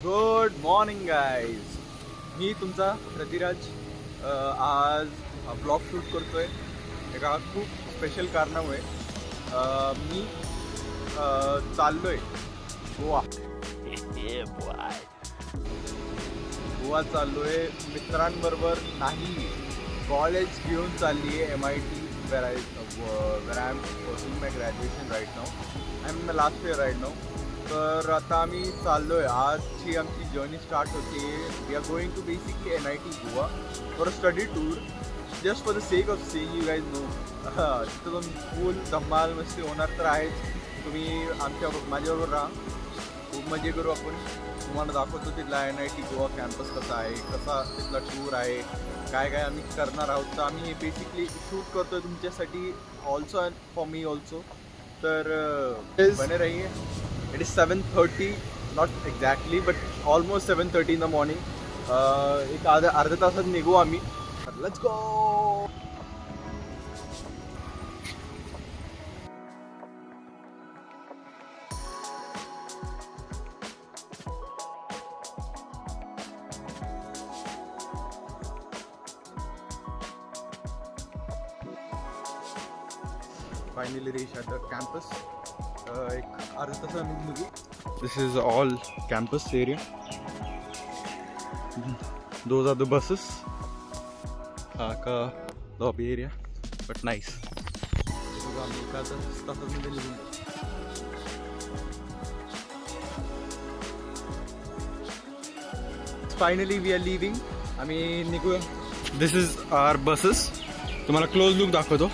Good morning guys, मी तुमचा प्रतिराज आज blog shoot करतोय एका खूप स्पेशल कारणामुळे. मी चाललोय गोवा. गोवा चाललोय मित्रांबरोबर नाही, कॉलेज घेऊन चालली आहे MIT where I am pursuing my graduation right now. I am in my last year right now. तर आता आम्ही चाललोय, आजची आमची जर्नी स्टार्ट होते. We are going to basically NIT Goa for a study tour, just for the sake of seeing you guys know. तिथं दोन full धमाल मस्ती होणार तर आहेच. तुम्ही माझ्याबरोबर राहा, खूप मजे करू आपण. तुम्हाला दाखवतो तिथला NIT गोवा कॅम्पस कसा आहे, कसा तिथला टूर आहे, काय काय आम्ही करणार आहोत. तर आम्ही हे बेसिकली शूट करतोय तुमच्यासाठी also and for me also. तर बने रहिए. It is 7:30, not exactly but almost 7:30 in the morning. एक अर्ध्या तासात निघू आम्ही. Let's go. Finally reached at the campus. एक अर्धा तासात निघू. This is all campus area. Those are the buses. हा का lobby area, but nice. आम्ही एका तासामध्ये निघून. Finally we are leaving. आम्ही निघूया. This is our buses. तुम्हाला क्लोज लुक दाखवतो.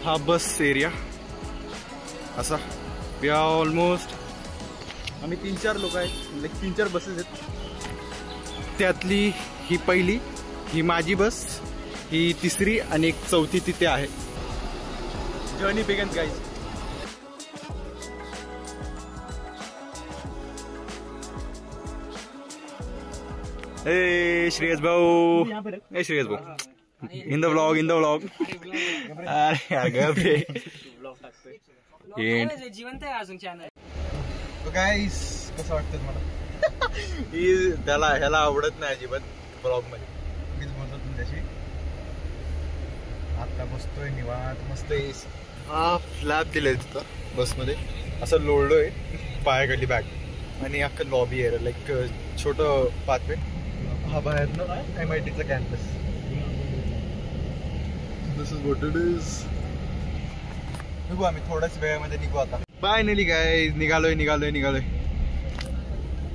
हा बस एरिया असा. वी आर ऑलमोस्ट, आम्ही 3-4 लोक आहेत, लाईक 3-4 बसेस आहेत. त्यातली ही पहिली, ही माझी बस, ही तिसरी आणि एक चौथी तिथे आहे. Journey begins guys. ए श्रेयस भाऊ, ए श्रेयस भाऊ, इन द व्लॉग. अरे यार गप्रे. जिवंत आहे अजून चॅनल. गाईस कसं वाटतं तुम्हाला? ह्याला आवडत नाही अजिबात ब्लॉग मध्ये. मीच बोलतो तुमच्याशी. आता बसतोय निवांत मस्त. हा फ्लॅप दिलाय तिथं बसमध्ये, असं लोळलोय पायाखाली बॅग आणि अख्खं लॉबी आहे, लाईक छोटं पाथवे. हा बाहेरनं MITचा campus. This is what it is. निघू आम्ही थोड्याच वेळामध्ये निघू आता. फायनली काय निघालोय.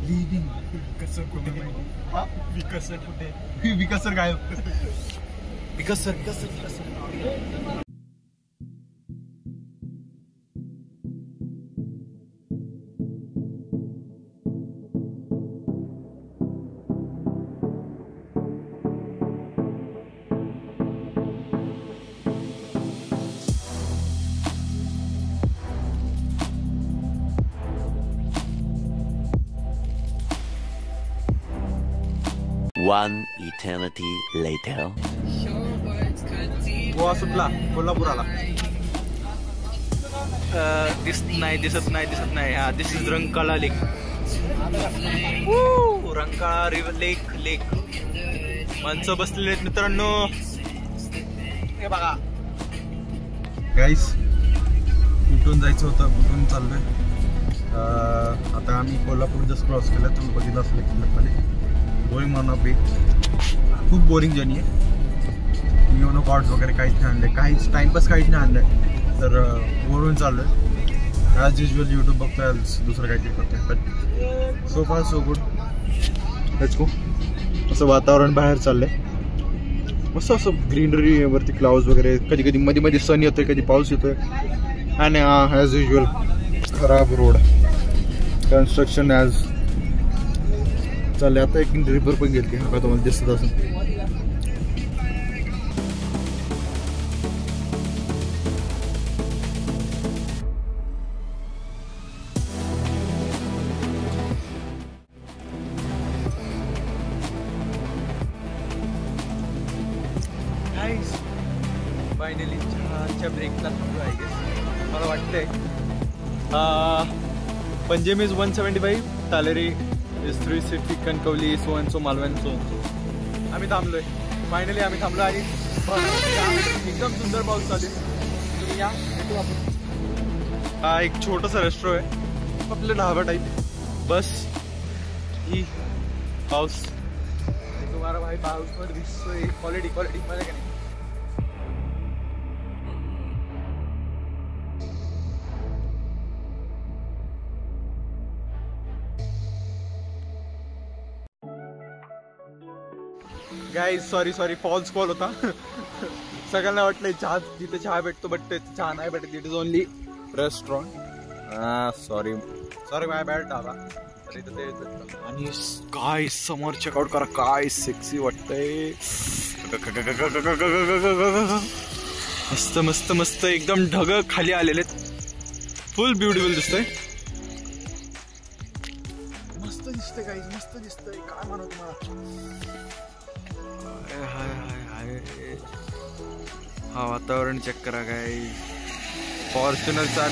लिव्हिंग. विकसर कुठे? विकसर कुठे? विकसर काय? विकसर. One eternity later. गोवा सुटला, कोल्हापूर आला. दिसत नाही. हा this is Rankala lake. Rankala river lake. माणसं बसलेले आहेत मित्रांनो, हे बघा. गाईस कुठून जायचं होतं, कुठून चाललोय. आता आम्ही कोल्हापूर जस्ट क्रॉस केलं. तुम्ही बघितलं असेल मध्ये. गोइंग ऑन अ बे. खूप बोरिंग जर्नी आहे. मी कॉर्ड्स वगैरे काहीच नाही आणले, काहीच टाइमपास काहीच नाही आणलं. तर वरून चाललो आहे ॲज युजल. यूट्यूब बघतोय, दुसरं काहीतरी करतोय. But so far so good. Let's go. असं वातावरण बाहेर चाललंय मस्त, असं ग्रीनरी वरती, क्लाउड्स वगैरे. कधी कधी मध्ये सन येतोय, कधी पाऊस येतोय. आणि ॲज युजल खराब रोड, कन्स्ट्रक्शन ॲज चालले. आता एक रिव्हर पण गेली का तुम्हाला दिसत असेल. फायनली चहाच्या ब्रेकला थांबलो आहे मला वाटतंय. Panjim is 175, Taleri Shri city Kankavli so and so Malvan so आम्ही थांबलोय. फायनली आम्ही थांबलो आणि एकदम सुंदर पाऊस चालू आहे. तुम्ही या भेटू आपण. हा एक छोटंसं रेस्टॉरंट आहे आपलं ढाबा टाईप. बस ही पाऊस तुम्हाला भाई पाऊसवर दिसतोय. क्वालिटी क्वालिटी माझ्या का नाही. गाईज सॉरी फॉल्स कॉल होता. सगळ्यांना वाटलं चहा जिथे चहा भेटतो बट चहा नाही भेटत. It is only restaurant. Sorry my bad dhaba. आणि काय समोर चेकआउट करा काय सेक्सी वाटतंय. मस्त मस्त मस्त एकदम ढग खाली आलेले फुल ब्युटिफुल दिसतंय. मस्त दिसतंय गाईज मस्त दिसतंय. काय म्हणू तुम्हाला. हाय हा वातावरण चेक करा काय. फॉर्च्युनरचा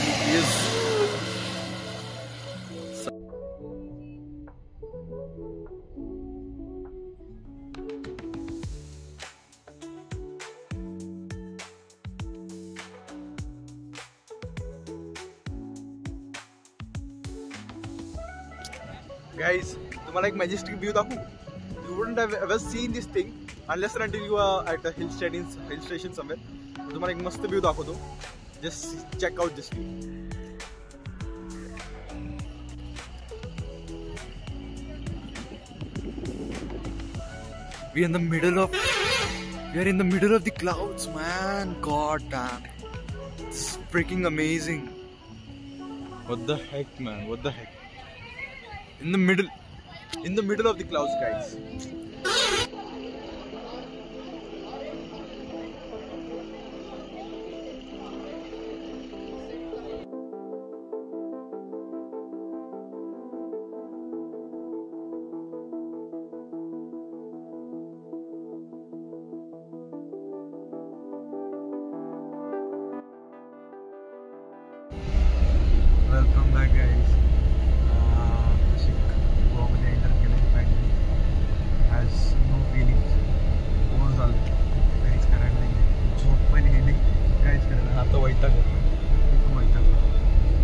गाईज तुम्हाला एक मॅजेस्टिक व्ह्यू दाखवू. You wouldn't have ever seen this thing unless and until you are at a hill station somewhere. तुम्हाला एक मस्त व्ह्यू दाखवतो. Just check out this view. We are in the middle of the clouds, man. God damn, it's freaking amazing. What the heck, man? What the heck? In the middle of the clouds, guys. Welcome back, guys. No feelings. Bore झालं काहीच करायला नाही. झोप पण हे नाही काहीच करायला नाही. आता वैताग खूप वैताग.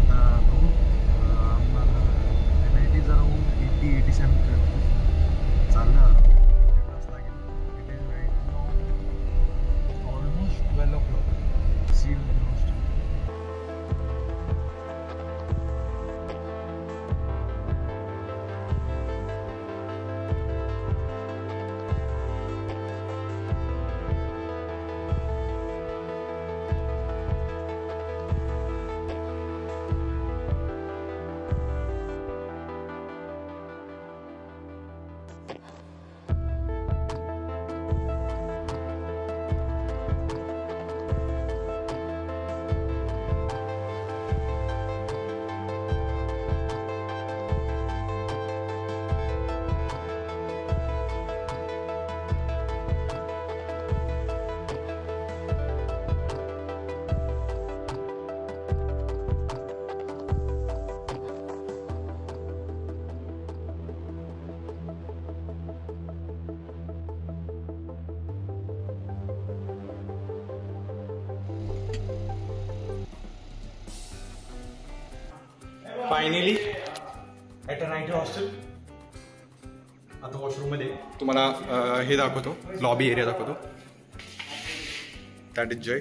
आता बघू आम्हाला MIT जाऊ 80-87 किलोमीटर चालणार लागेल. It is right now almost 12 o'clock. See almost. Finally at a night hostel. आता वॉशरूममध्ये तुम्हाला हे दाखवतो. लॉबी एरिया दाखवतो. That is Jay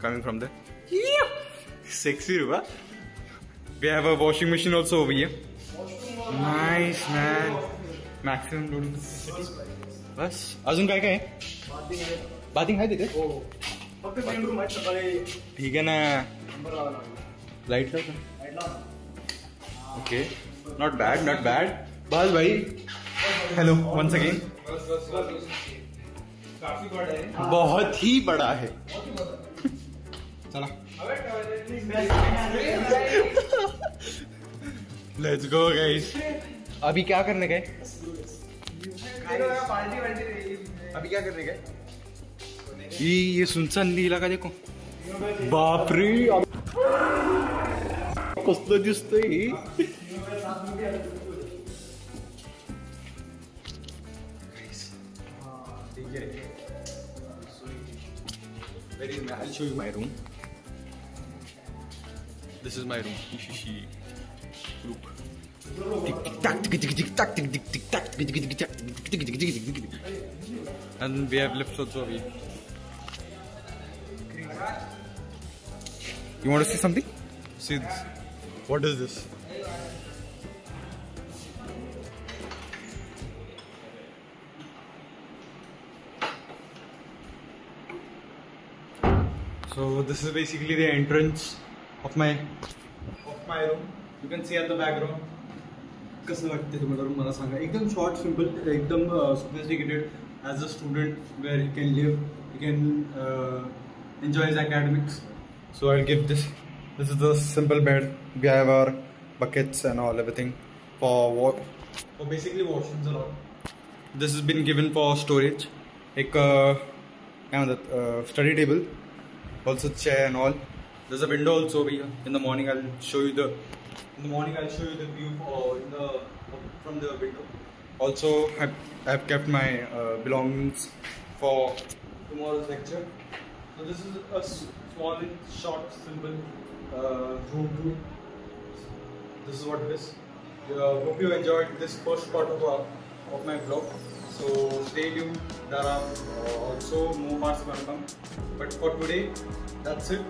coming from the sexy रुबा. We have a washing machine also over here. Nice man. Maximum loading capacity. बस अजून काय काय बाथिंग आहे तिथे. ठीक आहे ना. लाईट लाव. Okay not bad. बस भाई हेलो वंस अगेन. बहुत ही बड़ा है. चला लेट्स गो गाइस. अभी क्या करने गए. अभी क्या करने गए. ये सुनसान इलाका देखो. बापरे कसलं दिसतंय. Where is my? I'll show you my room. This is my room. Look. And we have lifts also. You want to see something? See this. What is this? So this is basically the entrance of my room. You can see at the background. कसं वाटते तुम्हाला room मला सांगा. एकदम short, simple, एकदम sophisticated as a student where he can live, he can enjoy his academics. So I'll give this. This is the simple bed. We have our buckets and all everything for basically washrooms and all. This has been given for storage. एक study table, also chair and all. There's a window also over here. In the morning I'll show you the view from the window. Also I've kept my belongings for tomorrow's lecture. So this is a small, short, simple room tour. This is what it is. Hope you enjoyed this first part of my vlog. So stay tuned. There are also more parts going to come. But for today, that's it.